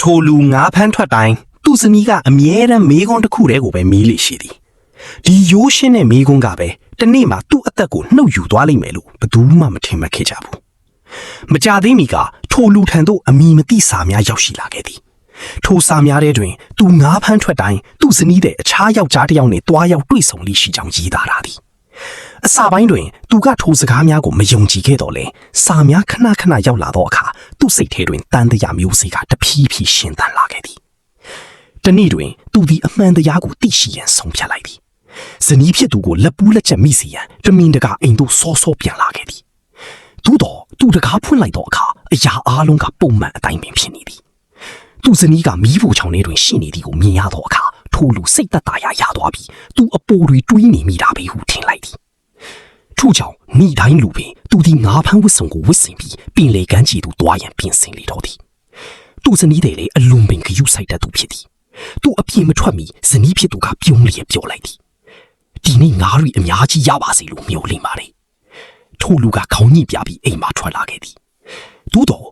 ထိုလူငါးဖမ်းထွက်တိုင်းသူ့ဇနီးကအမြဲတမ်းမေးခွန်းတစ်ခုတည်းကိုပဲမေးလေရှိသည်ဒီရိုးရှင်းတဲ့မေးခွန်းကပဲတနေ့မှသူ့အသက်ကိုနှုတ်ယူသွားလိမ့်မယ်လို့ဘယ်သူမှမထင်မှတ်ခဲ့ကြဘူးမကြသေးမီကထိုလူထံသို့အမည်မသိစာများရောက်ရှိလာခဲ့သည်ထိုစာများထဲတွင်သူငါးဖမ်းထွက်တိုင်းသူ့ဇနီးတဲ့အခြားယောက်ျားတစ်ယောက်နှင့်တွားရောက်တွေ့ဆုံလိရှိကြောင်းရေးသားထားသည်အစပိုင်းတွင်သူကထိုစကားများကိုမယုံကြည်ခဲ့တော့လဲစာများခဏခဏရောက်လာသောအခါသူ့စိတ်ထဲတွင်တန်တရားမျိုးစိတ်ကတဖြည်းဖြည်းရှင်သန်လာခဲ့သည်တနေ့တွင်သူသည်အမှန်တရားကိုသိရှိရန်ဆုံးဖြတ်လိုက်သည်ဇနီးဖြစ်သူကိုလက်ပူးလက်ချက်မိစေရန်တမင်တကာအိမ်သို့စောစောပြန်လာခဲ့သည်သို့တော့သူတကားဖွင့်လိုက်သောအခါအရာအားလုံးကပုံမှန်အတိုင်းပင်ဖြစ်နေသည်သူဇနီးကမီးဖိုချောင်ထဲတွင်ရှိနေသည်ကိုမြင်ရသောအခါထိုလူစိတ်သက်သာရာရသွားပြီးသူအပိုတွေတွေးနေမိတာပဲဟုထင်လိုက်သည်ထို့ကြောင့်နေ့တိုင်းလူပင်သူသည်ငါးဖမ်းဝတ်စုံကိုဝတ်ဆင်ပြီးပင်လေကမ်းခြေသို့သွားရန်ပြင်ဆင်လေတော့သည်သူဇနီးတဲ့လေအလွန်ပင်ဂရုစိုက်တတ်သူဖြစ်သည်သူအပြေမထွက်မီဇနီးဖြစ်သူကပြုံးလျက်ပြောလိုက်သည်ဒီနေ့ငါးရီအများကြီးရပါစေလို့မျှော်လင့်ပါတယ်ထိုလူကခေါင်းညှိပြပြီးအိမ်မှာထွက်လာခဲ့သည်သို့တော့